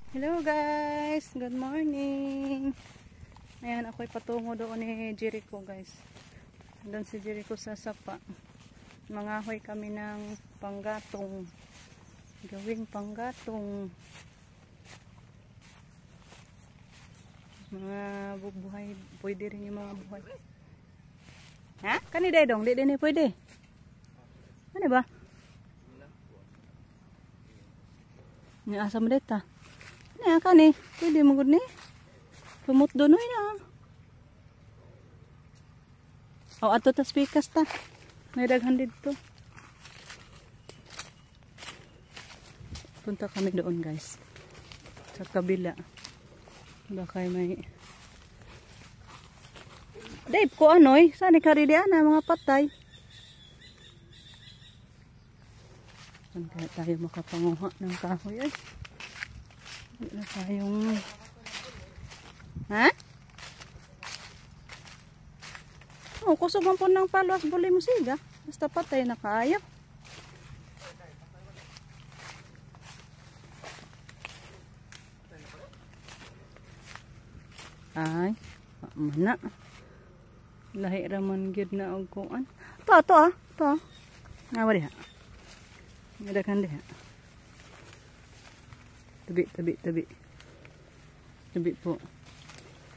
Hello guys, good morning. Ayan, ako'y patungo doon ni Jericho guys. Doon si Jericho sa sapa. Mangahoy kami ng panggatong. Gawing panggatong. Mga buhay, pwede rin yung mga buhay. Ha? Kani dong, di din pwede. Ano ba? Ni asa mo deta? Ni kani, pwede mo gud ni. Kumot doon na. Oh, ato ta speakers ta. May daghan dito. Punta kami doon, guys. Sa kabila. Baka may Dave ko anoy, saan ni karidian na mga patay. Saan kaya tayo makapanguha ng kahoy ay? Hindi na tayong ha? Oh, kusog man po ng paluas buli mo siga. Basta patay na kaayo. Ay, mana. Lahi raman gid na og kuan. To. Nawa diha. Ngadakan diha. Tabi po.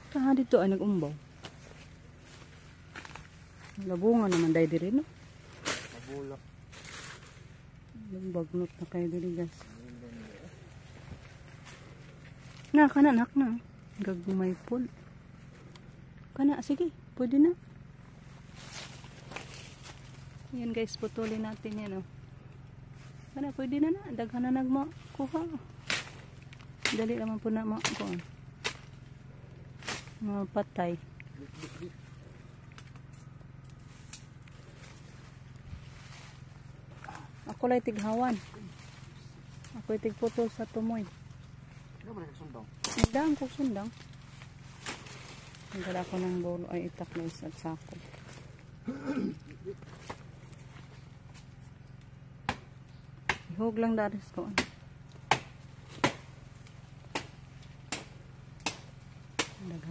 Taha dito ay nag-umbaw. Labungan naman dahil diri no. Mabulak. Bagnot na kayo diri guys. Na kana nak na. Gagmay pul. Kana sige, pwede na. Yan guys, putulin natin yan oh. Kana pwede na na, daghan na nagmakuha. Dali naman po na makuha. Mga patay. Ako lang tighawan. Ako tigputol sa tumoy. Ano ba nagsundang? Nagdaan ko sundang. Nagdala ko ng bolo ay itak na at sako. Ihog lang daris ko.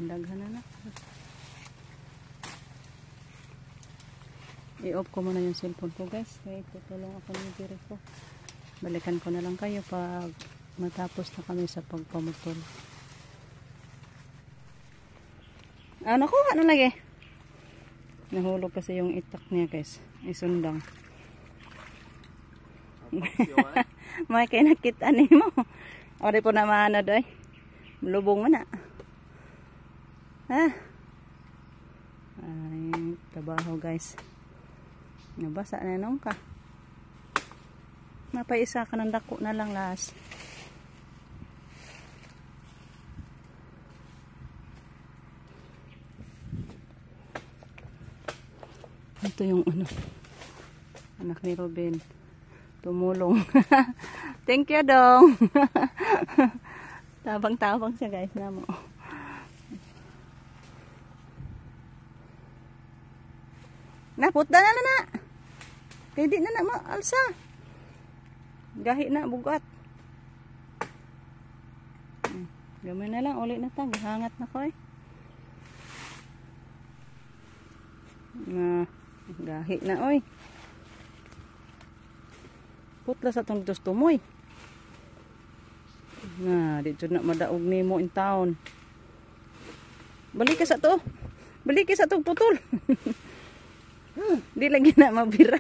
Daghan na. I-off ko muna yung cellphone ko guys. Kaya tutulong ako ng diri ko. Balikan ko na lang kayo pag matapos na kami sa pagpamutol. Nakuha na lagi. Nahulog kasi yung itak niya guys. Isundang. May kaya nakita ni mo. O di po naman na doy. Lubong mo na. Ha? Ay, trabaho guys. Nabasa na nung ka. Mapaisa ka ng dako na lang last. Ito yung anak ni Robin. Tumulong. Thank you dong. Tabang-tabang siya guys na mo. Naputda na. Kaya di na maalsa. Gahi na bugat. Gamay na lang ulit na ta. Hangat na ko eh. Gahi na oy. Putla sa tong tumoy. Dito na madaog nimo in town. Balik ka sa to putol. Di lagi na mabira.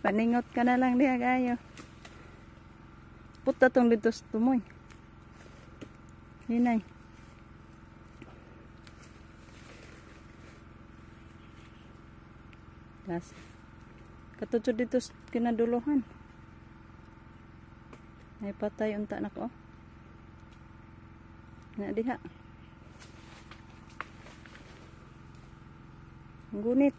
Paningot ka na lang diha kayo. Putla tong dito tumoy. Hinay. Gas. Katudso dito kinaduluhan. Ay patay unta na ko. Na diha. Gunit.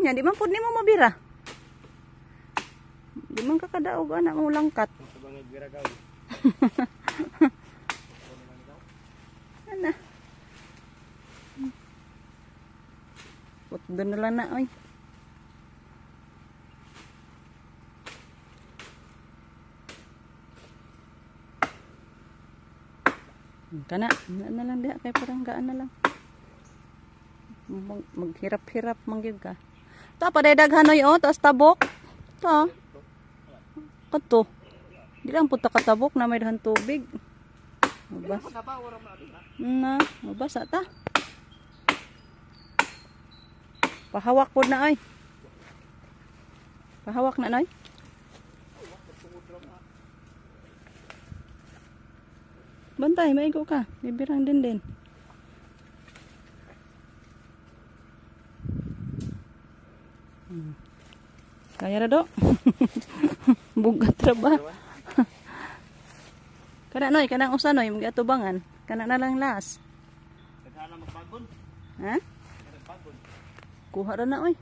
Nya di man pud nimo mabira. Di man ka kadaog anak mo langkat. Ana. Put doon na lang na oy. Kana, na lang diha kay parang gaan na lang. Maghirap-hirap mangyud ka. Ta pa daghan oy oh, taas tabok. Ta. Kato. Di lang punta ka tabok na may dahan tubig. Mabas. Na, mabasa ta. Pahawak pod na ay. Pahawak na noy. Bantay, maigo ka. Bibirang din. Kaya ra do. Bugat ra ba? Kana noy, kanang usa noy, mga atubangan. Kana na lang las. Naghala magbagon. Ha? Magbagon. Kuha ra na oy.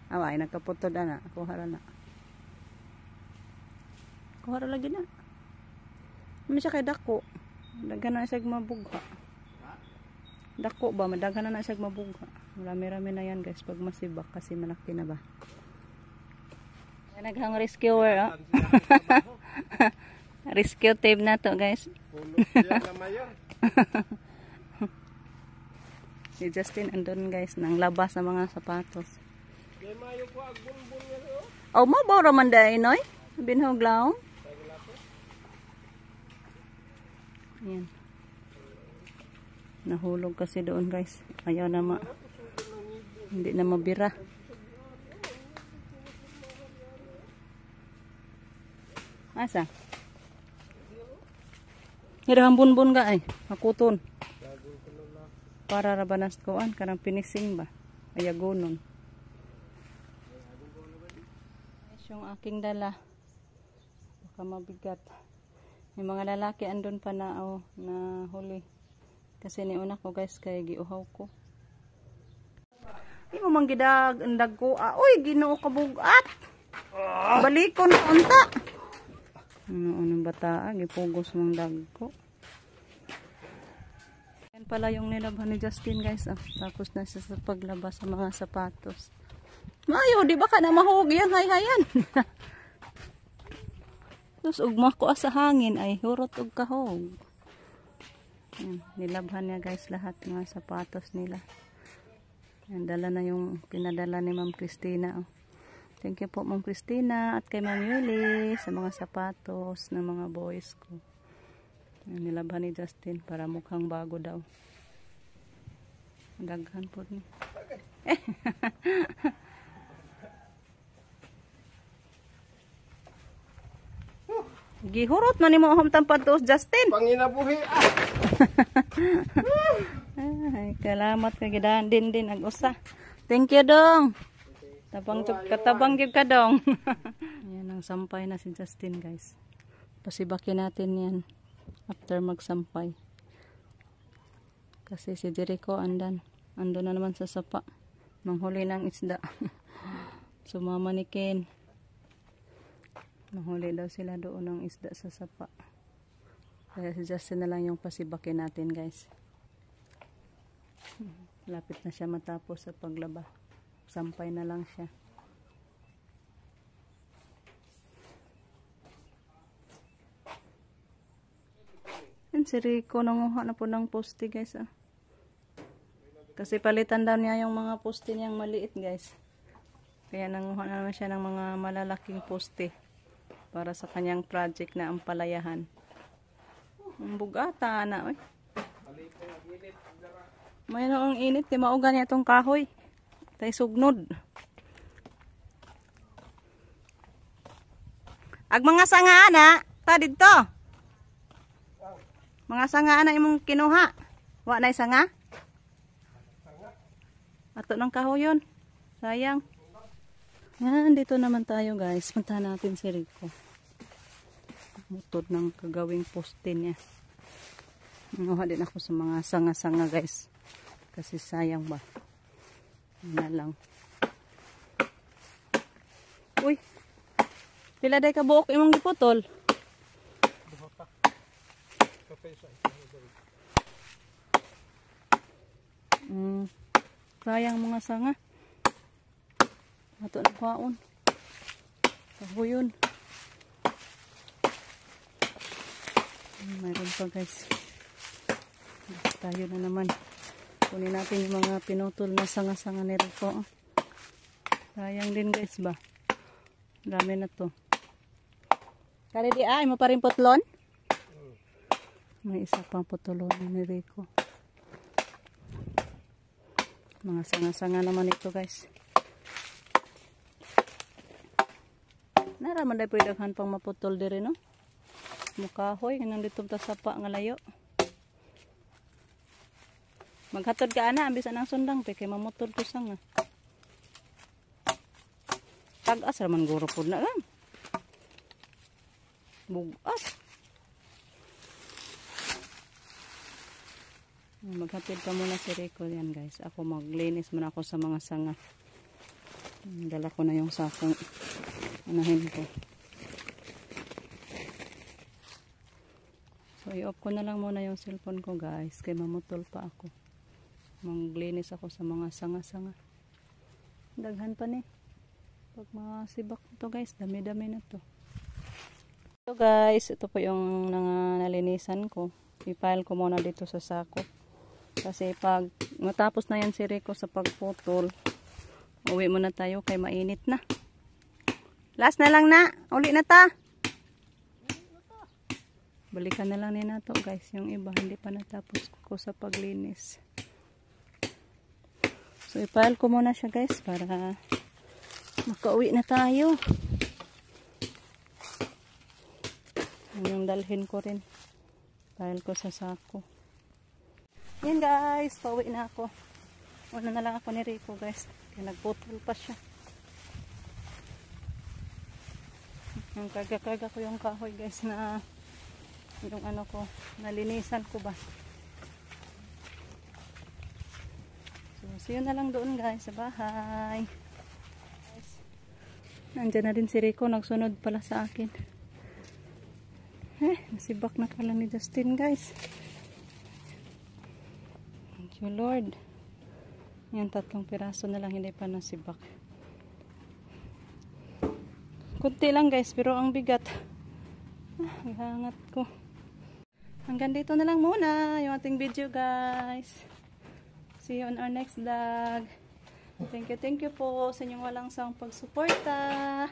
Away nagkaputod ana, kuha ra na. Kuha ra lagi na. May siya kay dako. Daghan na siya mabugha. Dako ba, madaghan na siya mabugha. Marami-rami na yan guys pag masibak kasi malaki na ba. Naghang rescuer oh. Rescue tape na to guys. Si Justin andun guys nang labas sa mga sapatos. Oh, mabaw raman dai noy. Binhog laom. Ayan. Nahulog kasi doon guys. Ayaw na hindi na mabira. Asa? Hirang bunbun ka ay. Makuton. Para rabanas koan. Karang pinising ba? Ayagonon. Yung aking dala. Baka mabigat. May mga lalaki andun pa na, oh, na huli. Kasi niuna ko guys kay giuhaw ko. Di mo manggidag andag ko. Uy, Ginoo kabugat. Balikon na unta. Ano bata, gipugos mong dagko. Yan pala yung nilabhan ni Justin guys. Tapos na siya sa paglabas sa mga sapatos. Mayo, di ba ka na mahog yan, hay-hayan. Tapos ugma ko sa hangin ay hurot og kahog. Yan, nilabhan niya guys lahat mga sapatos nila. Yan, dala na yung pinadala ni Ma'am Christina. Oh. Thank you po Ma'am Christina at kay Ma'am Yuli sa mga sapatos ng mga boys ko. Yan, nilabhan ni Justin para mukhang bago daw. Daghan po niya. Gihurot man nimo ahom tampad tuos Justin. Panginabuhi Ay, salamat kay gidan din ag usa. Thank you dong. Katabang gyud ka dong. Yan ang sampay na si Justin guys. Pasibakin natin yan after magsampay. Kasi si Jericho ando na naman sa sapa. Manghuli ng isda. Sumama ni Ken. Manghuli daw sila doon ng isda sa sapa. Kaya si Justin na lang yung pasibakin natin guys. Lapit na siya matapos sa paglaba. Sampay na lang siya. Yan si Rico nanguha na po ng poste guys. Kasi palitan daw niya yung mga poste niyang maliit guys. Kaya nanguha na naman siya ng mga malalaking poste. Para sa kanyang project na ampalayahan. Ang bugata na oy. Mayroong init, di mauga niya itong kahoy. Tay sugnod. Ag mga sanga na, ta didto. Mga sanga na imong kinuha. Wa nay sanga? Ato ng kahoyon. Sayang. Yan, dito naman tayo guys. Punta natin si Rico. Mutod ng kagawing poste niya. Nanguha din ako sa mga sanga-sanga guys. Kasi sayang ba. Na lang. Uy. Pila day ka buok imong giputol? Sayang mga sanga. Ato na paon. Kahuyon. Mayroon pa guys. Tayo na naman. Kunin natin yung mga pinutol na sanga-sanga ni Rico. Sayang din guys ba. Dami na to. Kari di ay mo pa rin putlon? May isa pang putulon ni Rico. Mga sanga-sanga naman ito guys. Naraman dahil po idaghan pang maputol diri no? Mukahoy. Nandito ta sapa nga layo. Maghatod ka ana. Ambis anang sundang. Kay mamutol ko sanga. Tagas raman guro po na lang. Bugas. Maghatid pa muna si Rico yan guys. Ako maglinis muna ako sa mga sanga. Dala ko na yung sakong anahin ko. So i-off ko na lang muna yung cellphone ko guys. Kaya mamutol pa ako. Maglinis ako sa mga sanga-sanga. Daghan pa ni. Pag mga sibak ito guys. Dami-dami na to. So guys. Ito po yung nalinisan ko. I-file ko muna dito sa sako. Kasi pag matapos na yan si Rico sa pagputol, uwi muna tayo kay mainit na. Last na lang na. Uli na ta. Balikan na lang ni nato guys. Yung iba hindi pa natapos ko sa paglinis. So i-file ko muna siya guys para makauwi na tayo. Yung dalhin ko rin. File ko sa sako. Yan guys, pauwi na ako. Una na lang ako ni Rico guys. Kaya nagputol pa siya. Yung karga-karga ko yung kahoy guys na yung ano ko, nalinisan ko ba. So, see you na lang doon guys sa bahay. Guys, nandyan na din si Rico, nagsunod pala sa akin. Nasibak na pala ni Justin guys. Thank you Lord. Yan, 3 piraso na lang hindi pa nasibak. Kunti lang guys, pero ang bigat. Ihangat ko. Hanggang dito na lang muna yung ating video guys. See you on our next vlog. Thank you po sa inyong walang sawang pagsuporta.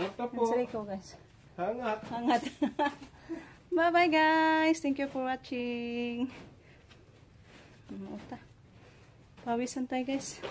Ito po. Ang sarili ko guys. Hangat. Hangat. Bye bye guys. Thank you for watching. Pawisan tayo guys.